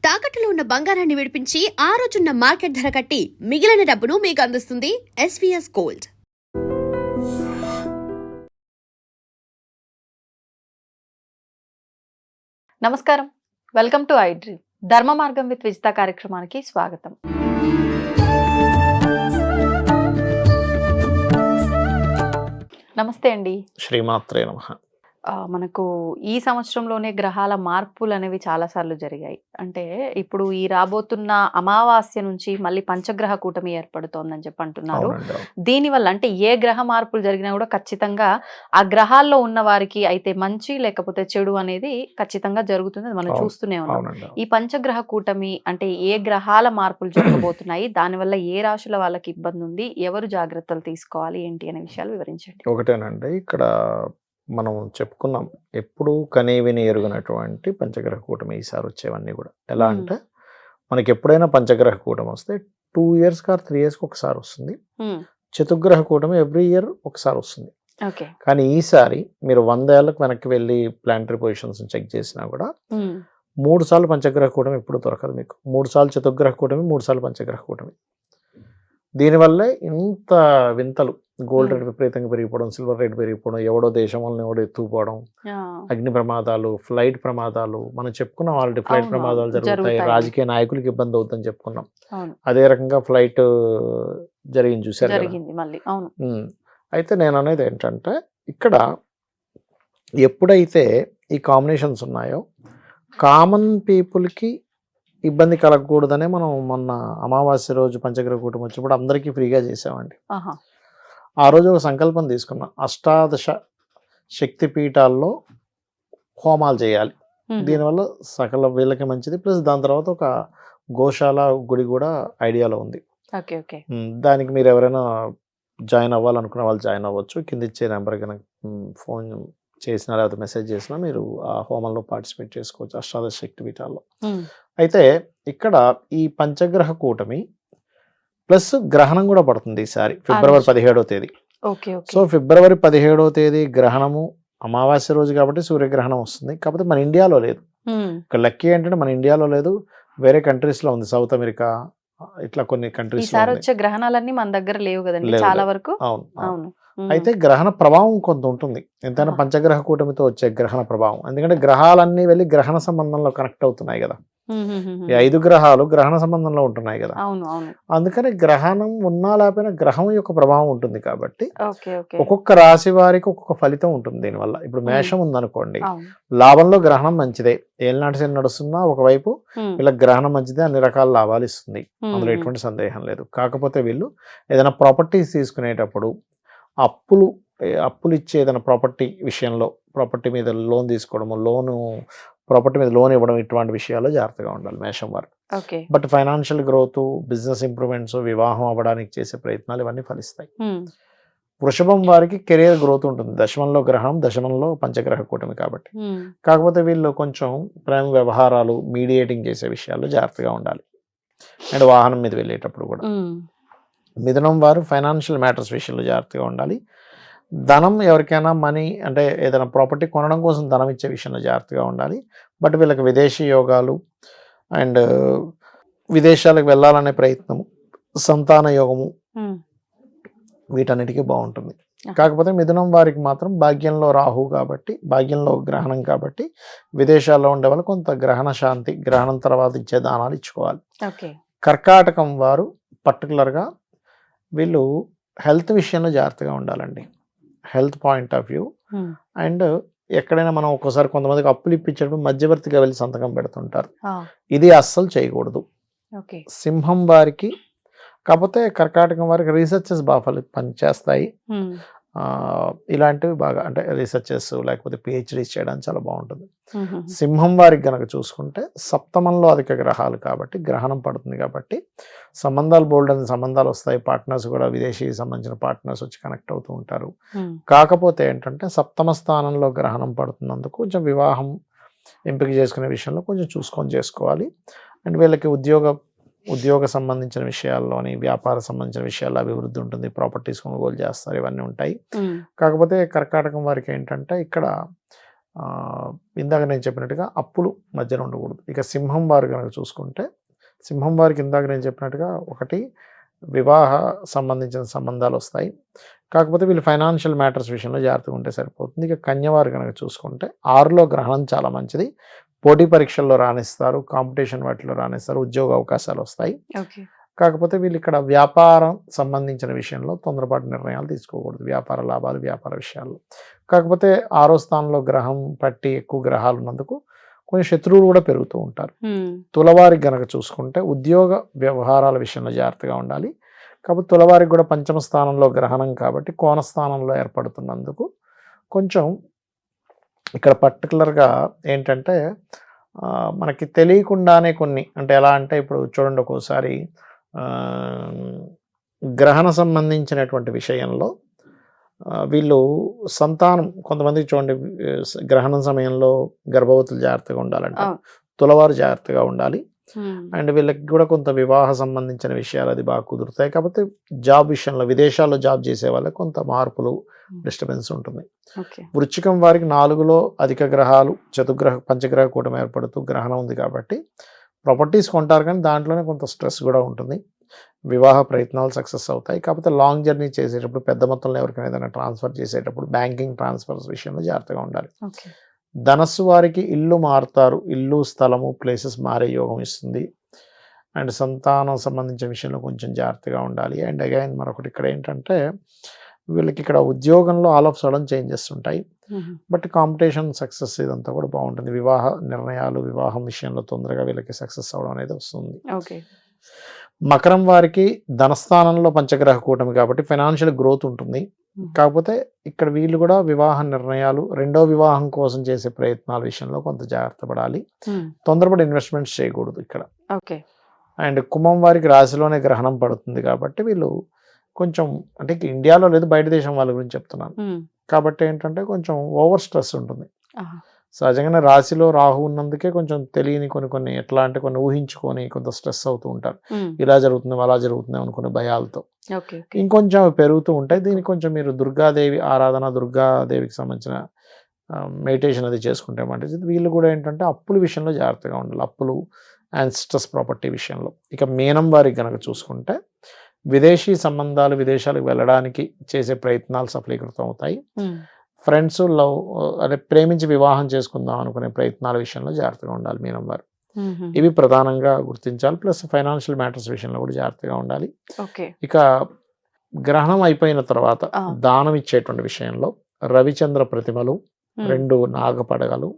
తాకట్టులో ఉన్న బంగారాన్ని విడిపించి ఆ రోజున్న మార్కెట్ ధర కట్టి మిగిలిన డబ్బును మీకు అందిస్తుంది ఎస్వీఎస్ గోల్డ్. నమస్కారం, వెల్కమ్ టు ఐడ్రీమ్. ధర్మ మార్గం విత్ విజిత కార్యక్రమానికి స్వాగతం. నమస్తే అండి. శ్రీమాత్రే నమః. మనకు ఈ సంవత్సరంలోనే గ్రహాల మార్పులు అనేవి చాలాసార్లు జరిగాయి. అంటే ఇప్పుడు ఈ రాబోతున్న అమావాస్య నుంచి మళ్ళీ పంచగ్రహ కూటమి ఏర్పడుతోందని చెప్పి అంటున్నారు. దీనివల్ల అంటే ఏ గ్రహ మార్పులు జరిగినా కూడా ఖచ్చితంగా ఆ గ్రహాల్లో ఉన్న వారికి అయితే మంచి లేకపోతే చెడు అనేది ఖచ్చితంగా జరుగుతుంది. మనం చూస్తూనే ఉన్నాం. ఈ పంచగ్రహ కూటమి అంటే ఏ గ్రహాల మార్పులు జరగబోతున్నాయి, దానివల్ల ఏ రాశుల వాళ్ళకి ఇబ్బంది ఉంది, ఎవరు జాగ్రత్తలు తీసుకోవాలి ఏంటి అనే విషయాలు వివరించండి. ఒకటేనండి, ఇక్కడ మనం చెప్పుకున్నాం ఎప్పుడు కనీవిని ఎరుగినటువంటి పంచగ్రహ కూటమి ఈసారి వచ్చేవన్నీ కూడా. ఎలా అంటే మనకి ఎప్పుడైనా పంచగ్రహ కూటమి వస్తే 2 years or 3 years ఒకసారి వస్తుంది. చతుర్గ్రహ కూటమి ఎవ్రీ ఇయర్ ఒకసారి వస్తుంది. కానీ ఈసారి మీరు 100 ఏళ్ళకు వెనక్కి వెళ్ళి ప్లానటరీ పొజిషన్స్ చెక్ చేసినా కూడా 3 సార్లు పంచగ్రహ కూటమి ఎప్పుడు దొరకదు మీకు. 3 సార్లు చతుర్గ్రహ కూటమి, 3 సార్లు పంచగ్రహ కూటమి. దీనివల్లే ఇంత వింతలు. గోల్డ్ రేట్ విపరీతంగా పెరిగిపోవడం, సిల్వర్ రేట్ పెరిగిపోవడం, ఎవడో దేశం వల్ల ఎవడో ఎత్తుకుపోవడం, అగ్ని ప్రమాదాలు, ఫ్లైట్ ప్రమాదాలు, మనం చెప్పుకున్నాం ఆల్రెడీ ఫ్లైట్ ప్రమాదాలు జరుగుతాయి, రాజకీయ నాయకులకి ఇబ్బంది అవుతుందని చెప్పుకున్నాం. అదే రకంగా ఫ్లైట్ జరిగింది, చూసారు. అయితే నేను అనేది ఏంటంటే ఇక్కడ ఎప్పుడైతే ఈ కాంబినేషన్స్ ఉన్నాయో కామన్ పీపుల్కి ఇబ్బంది కలగకూడదనే మనం మొన్న అమావాస్య రోజు పంచగ్రహ కూటమి వచ్చినప్పుడు అందరికీ ఫ్రీగా చేసామండి. ఆ రోజు ఒక సంకల్పం తీసుకున్నాం, 18 శక్తి పీఠాల్లో హోమాలు చేయాలి. దీనివల్ల సకల వీళ్ళకి మంచిది, ప్లస్ దాని తర్వాత ఒక గోశాల గుడి కూడా ఐడియాలో ఉంది. దానికి మీరు ఎవరైనా జాయిన్ అవ్వాలనుకున్న వాళ్ళు జాయిన్ అవ్వచ్చు. కింద ఇచ్చే నెంబర్ కనుక ఫోన్ చేసినా లేకపోతే మెసేజ్ చేసినా మీరు ఆ హోమంలో పార్టిసిపేట్ చేసుకోవచ్చు 18 శక్తి పీఠాల్లో. అయితే ఇక్కడ ఈ పంచగ్రహ కూటమి ప్లస్ గ్రహణం కూడా పడుతుంది ఈసారి ఫిబ్రవరి 17వ తేదీ. సో ఫిబ్రవరి 17వ తేదీ గ్రహణము అమావాస్య రోజు కాబట్టి సూర్యగ్రహణం వస్తుంది. కాకపోతే మన ఇండియాలో లేదు. ఇక్కడ లక్కీ ఏంటంటే మన ఇండియాలో లేదు, వేరే కంట్రీస్ లో ఉంది, సౌత్ అమెరికా ఇట్లా కొన్ని కంట్రీస్ వచ్చే గ్రహణాలన్నీ మన దగ్గర లేవు కదండి చాలా వరకు. అవును. అయితే గ్రహణ ప్రభావం కొంత ఉంటుంది ఎంతైనా పంచగ్రహ కూటమితో వచ్చే గ్రహణ ప్రభావం. ఎందుకంటే గ్రహాలన్నీ వెళ్ళి గ్రహణ సంబంధంలో కనెక్ట్ అవుతున్నాయి కదా. ఈ 5 గ్రహాలు గ్రహణ సంబంధంలో ఉంటున్నాయి కదా. అందుకని గ్రహణం ఉన్నా లేకపోయినా గ్రహం యొక్క ప్రభావం ఉంటుంది కాబట్టి ఒక్కొక్క రాశి వారికి ఒక్కొక్క ఫలితం ఉంటుంది దీనివల్ల. ఇప్పుడు మేషం ఉందనుకోండి, లాభంలో గ్రహణం మంచిదే, ఏళ్ళనాటి శని నడుస్తున్నా ఒకవైపు వీళ్ళకి గ్రహణం మంచిదే, అన్ని రకాల లాభాలు ఇస్తుంది, అందులో ఎటువంటి సందేహం లేదు. కాకపోతే వీళ్ళు ఏదైనా ప్రాపర్టీస్ తీసుకునేటప్పుడు అప్పులు ఇచ్చే ఏదైనా ప్రాపర్టీ విషయంలో, ప్రాపర్టీ మీద లోన్ తీసుకోవడము, ప్రాపర్టీ మీద లోన్ ఇవ్వడం, ఇటువంటి విషయాల్లో జాగ్రత్తగా ఉండాలి మేషం వారు. But financial growth, business improvements, వివాహం అవ్వడానికి చేసే ప్రయత్నాలు ఇవన్నీ ఫలిస్తాయి. వృషభం వారికి కెరియర్ గ్రోత్ ఉంటుంది. దశమంలో గ్రహణం, దశమంలో పంచగ్రహ కూటమి కాబట్టి. కాకపోతే వీళ్ళు కొంచెం ప్రేమ వ్యవహారాలు, మీడియేటింగ్ చేసే విషయాల్లో జాగ్రత్తగా ఉండాలి. అండ్ వాహనం మీద వెళ్ళేటప్పుడు కూడా. మిథునం వారు ఫైనాన్షియల్ మ్యాటర్స్ విషయంలో జాగ్రత్తగా ఉండాలి. ధనం ఎవరికైనా మనీ అంటే ఏదైనా ప్రాపర్టీ కొనడం కోసం ధనం ఇచ్చే విషయంలో జాగ్రత్తగా ఉండాలి. బట్ వీళ్ళకి విదేశీ యోగాలు అండ్ విదేశాలకు వెళ్ళాలనే ప్రయత్నము, సంతాన యోగము, వీటన్నిటికీ బాగుంటుంది. కాకపోతే మిథునం వారికి మాత్రం భాగ్యంలో రాహు కాబట్టి, భాగ్యంలో గ్రహణం కాబట్టి విదేశాల్లో ఉండే వాళ్ళు కొంత గ్రహణ శాంతి, గ్రహణం తర్వాత ఇచ్చే దానాలు ఇచ్చుకోవాలి. కర్కాటకం వారు పర్టికులర్గా వీళ్ళు హెల్త్ విషయంలో జాగ్రత్తగా ఉండాలండి. Health point of view. And ఎక్కడైనా మనం ఒక్కోసారి కొంతమందికి అప్పులు ఇప్పించేటప్పుడు మధ్యవర్తిగా వెళ్ళి సంతకం పెడుతుంటారు, ఇది అస్సలు చేయకూడదు. సింహం వారికి, కాకపోతే కర్కాటకం వారికి రీసెర్చెస్ బాగా పనిచేస్తాయి. ఇలాంటివి బాగా అంటే రీసెర్చెస్ లేకపోతే పిహెచ్డీస్ చేయడానికి చాలా బాగుంటుంది. సింహం వారికి గనక చూసుకుంటే సప్తమంలో అధిక గ్రహాలు కాబట్టి గ్రహణం పడుతుంది కాబట్టి సంబంధాలు బోల్డ్ అని సంబంధాలు వస్తాయి. పార్ట్నర్స్ కూడా విదేశీ సంబంధించిన పార్ట్నర్స్ వచ్చి కనెక్ట్ అవుతూ ఉంటారు. కాకపోతే ఏంటంటే సప్తమ స్థానంలో గ్రహణం పడుతున్నందుకు కొంచెం వివాహం ఎంపిక చేసుకునే విషయంలో కొంచెం చూసుకొని చేసుకోవాలి. అండ్ వీళ్ళకి ఉద్యోగ సంబంధించిన విషయాల్లోని, వ్యాపార సంబంధించిన విషయాల్లో అభివృద్ధి ఉంటుంది, ప్రాపర్టీస్ కొనుగోలు చేస్తారు, ఇవన్నీ ఉంటాయి. కాకపోతే కర్కాటకం వారికి ఏంటంటే ఇక్కడ ఇందాక నేను చెప్పినట్టుగా అప్పులు మధ్యన ఉండకూడదు. ఇక సింహం వారు కనుక చూసుకుంటే, సింహం వారికి ఇందాక నేను చెప్పినట్టుగా ఒకటి వివాహ సంబంధించిన సంబంధాలు వస్తాయి. కాకపోతే వీళ్ళు ఫైనాన్షియల్ మ్యాటర్స్ విషయంలో జాగ్రత్తగా ఉంటే సరిపోతుంది. ఇక కన్యవారు కనుక చూసుకుంటే 6లో గ్రహణం చాలా మంచిది. పోటీ పరీక్షల్లో రాణిస్తారు, కాంపిటీషన్ వాటిలో రాణిస్తారు, ఉద్యోగ అవకాశాలు వస్తాయి. ఓకే. కాకపోతే వీళ్ళు ఇక్కడ వ్యాపారం సంబంధించిన విషయంలో తొందరపాటు నిర్ణయాలు తీసుకోకూడదు, వ్యాపార లాభాలు, వ్యాపార విషయాల్లో. కాకపోతే 6వ స్థానంలో గ్రహం పట్టి ఎక్కువ గ్రహాలు ఉన్నందుకు కొంచెం శత్రువులు కూడా పెరుగుతూ ఉంటారు. తులవారికి గనక చూసుకుంటే ఉద్యోగ వ్యవహారాల విషయంలో జాగ్రత్తగా ఉండాలి. కాబట్టి తులవారికి కూడా 5వ స్థానంలో గ్రహణం కాబట్టి కోణ స్థానంలో ఏర్పడుతున్నందుకు కొంచెం ఇక్కడ పర్టికులర్గా ఏంటంటే మనకి తెలియకుండానే కొన్ని, అంటే ఎలా అంటే ఇప్పుడు చూడండి, ఒక్కోసారి గ్రహణ సంబంధించినటువంటి విషయంలో వీళ్ళు సంతానం, కొంతమందికి చూడండి గ్రహణం సమయంలో గర్భవతులు జాగ్రత్తగా ఉండాలంట, తులవారు జాగ్రత్తగా ఉండాలి. అండ్ వీళ్ళకి కూడా కొంత వివాహ సంబంధించిన విషయాలు అది బాగా కుదురుతాయి. కాబట్టి జాబ్ విషయంలో విదేశాల్లో జాబ్ చేసే వాళ్ళకి కొంత మార్పులు, డిస్టర్బెన్స్ ఉంటుంది. వృశ్చికం వారికి 4లో అధిక గ్రహాలు, పంచగ్రహ కూటమి ఏర్పడుతూ గ్రహణం ఉంది కాబట్టి ప్రాపర్టీస్ కొంటారు, కానీ దాంట్లోనే కొంత స్ట్రెస్ కూడా ఉంటుంది. వివాహ ప్రయత్నాలు సక్సెస్ అవుతాయి. కాకపోతే లాంగ్ జర్నీ చేసేటప్పుడు, పెద్ద మొత్తంలో ఎవరికైనా ఏదైనా ట్రాన్స్ఫర్ చేసేటప్పుడు బ్యాంకింగ్ ట్రాన్స్ఫర్స్ విషయంలో జాగ్రత్తగా ఉండాలి. ధనస్సు వారికి ఇల్లు మారుతారు, ఇల్లు స్థలము ప్లేసెస్ మారే యోగం ఇస్తుంది. అండ్ సంతానం సంబంధించిన విషయంలో కొంచెం జాగ్రత్తగా ఉండాలి. అండ్ అగైన్ మరొకటి ఇక్కడ ఏంటంటే వీళ్ళకి ఇక్కడ ఉద్యోగంలో ఆల్ ఆఫ్ సడన్ చేంజెస్ ఉంటాయి. బట్ కాంపిటీషన్ సక్సెస్ ఇదంతా కూడా బాగుంటుంది. వివాహ నిర్ణయాలు, వివాహం విషయంలో తొందరగా వీళ్ళకి సక్సెస్ అవడం అనేది వస్తుంది. మకరం వారికి ధనస్థానంలో పంచగ్రహ కూటమి కాబట్టి ఫైనాన్షియల్ గ్రోత్ ఉంటుంది. కాకపోతే ఇక్కడ వీళ్ళు కూడా వివాహ నిర్ణయాలు, రెండో వివాహం కోసం చేసే ప్రయత్నాల విషయంలో కొంత జాగ్రత్త పడాలి. తొందరపడి ఇన్వెస్ట్మెంట్స్ చేయకూడదు ఇక్కడ. అండ్ కుంభం వారికి రాశిలోనే గ్రహణం పడుతుంది కాబట్టి వీళ్ళు కొంచెం, అంటే ఇండియాలో లేదు బయట దేశం వాళ్ళ గురించి చెప్తున్నాను కాబట్టి ఏంటంటే కొంచెం ఓవర్ స్ట్రెస్ ఉంటుంది. సహజంగానే రాశిలో రాహు ఉన్నందుకే కొంచెం తెలియని కొన్ని ఎట్లా అంటే కొన్ని ఊహించుకొని కొంత స్ట్రెస్ అవుతూ ఉంటారు. ఇలా జరుగుతుంది, అలా జరుగుతుంది అనుకునే భయాలతో ఇంకొంచెం పెరుగుతూ ఉంటాయి. దీనికి కొంచెం మీరు దుర్గాదేవి ఆరాధన, దుర్గాదేవికి సంబంధించిన మెడిటేషన్ అది చేసుకుంటే మంచిది. వీళ్ళు కూడా ఏంటంటే అప్పుల విషయంలో జాగ్రత్తగా ఉండాలి, అప్పులు అండ్ స్ట్రెస్ ప్రాపర్టీ విషయంలో. ఇక మీనం వారికి కనుక చూసుకుంటే విదేశీ సంబంధాలు, విదేశాలకు వెళ్ళడానికి చేసే ప్రయత్నాలు సఫలీకృతం అవుతాయి. ఫ్రెండ్స్, లవ్, అదే ప్రేమించి వివాహం చేసుకుందాం అనుకునే ప్రయత్నాల విషయంలో జాగ్రత్తగా ఉండాలి మీనం వారు. ఇవి ప్రధానంగా గుర్తించాలి. ప్లస్ ఫైనాన్షియల్ మ్యాటర్స్ విషయంలో కూడా జాగ్రత్తగా ఉండాలి. ఇక గ్రహణం అయిపోయిన తర్వాత దానం ఇచ్చేటువంటి విషయంలో రవిచంద్ర ప్రతిమలు, 2 నాగపడగలు,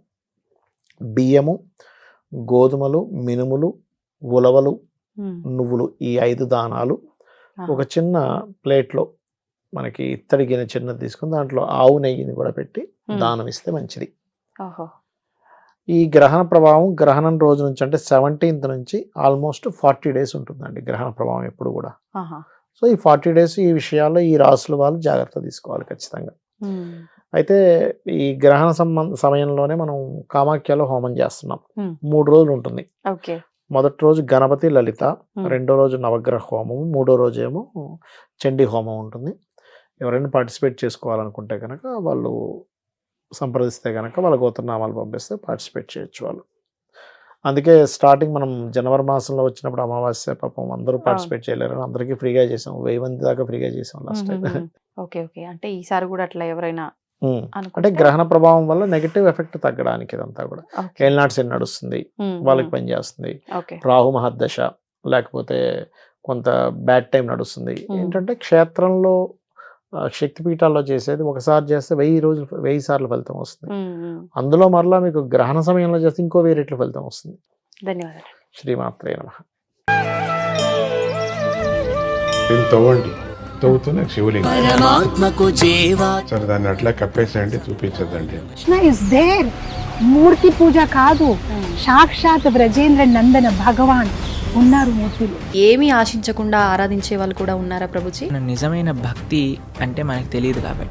బియ్యము, గోధుమలు, మినుములు, ఉలవలు, నువ్వులు, ఈ 5 దానాలు ఒక చిన్న ప్లేట్లో మనకి ఇత్తడి గిన్నె చిన్నది తీసుకుని దాంట్లో ఆవు నెయ్యిని కూడా పెట్టి దానం ఇస్తే మంచిది. ఈ గ్రహణ ప్రభావం గ్రహణం రోజు నుంచి అంటే 17th నుంచి ఆల్మోస్ట్ 40 days ఉంటుందండి గ్రహణ ప్రభావం ఎప్పుడు కూడా. సో ఈ 40 days ఈ విషయాల్లో ఈ రాసుల వాళ్ళు జాగ్రత్త తీసుకోవాలి ఖచ్చితంగా. అయితే ఈ గ్రహణ సమయంలోనే మనం కామాఖ్యలో హోమం చేస్తున్నాం. 3 రోజులు ఉంటుంది. మొదటి రోజు గణపతి లలిత, రెండో రోజు నవగ్రహ హోమము, మూడో రోజు ఏమో చండీ హోమం ఉంటుంది. ఎవరైనా పార్టిసిపేట్ చేసుకోవాలనుకుంటే కనుక వాళ్ళు సంప్రదిస్తే కనుక వాళ్ళ గోత్రనామాలు పంపిస్తే పార్టిసిపేట్ చేయొచ్చు వాళ్ళు. అందుకే స్టార్టింగ్ మనం జనవరి మాసంలో వచ్చినప్పుడు అమావాస్య పాపం అందరూ పార్టిసిపేట్ చేయలేరు, అందరికీ ఫ్రీగా చేసాం, 1000 మంది దాకా ఫ్రీగా చేసాం లాస్ట్ టైం. అంటే ఈసారి కూడా అట్లా ఎవరైనా అంటే గ్రహణ ప్రభావం వల్ల నెగటివ్ ఎఫెక్ట్ తగ్గడానికి ఇదంతా కూడా. ఏల్నాటి శని నడుస్తుంది, వాళ్ళకి పనిచేస్తుంది. రాహు మహర్దశ లేకపోతే కొంత బ్యాడ్ టైం నడుస్తుంది. ఏంటంటే క్షేత్రంలో శక్తిపీఠాల్లో చేసేది ఒకసారి చేస్తే 1000 సార్లు ఫలితం వస్తుంది. అందులో మరలా మీకు గ్రహణ సమయంలో చేస్తే ఇంకో 1000 రెట్ల ఫలితం వస్తుంది. ధన్యవాదాలు. శ్రీమాత్రే నమః. తవ్వుతూనే శివలింగం సరే దాన్ని అట్లా కప్పేసేయండి, చూపించదండి. Krishna is there. మూర్తి పూజ కాదు, సాక్షాత్ బ్రజేంద్ర నందన భగవాన్ ఉన్నారు మూర్తిలో. ఏమీ ఆశించకుండా ఆరాధించే వాళ్ళు కూడా ఉన్నారా ప్రభుజీ? నిజమైన భక్తి అంటే మనకు తెలియదు కాబట్టి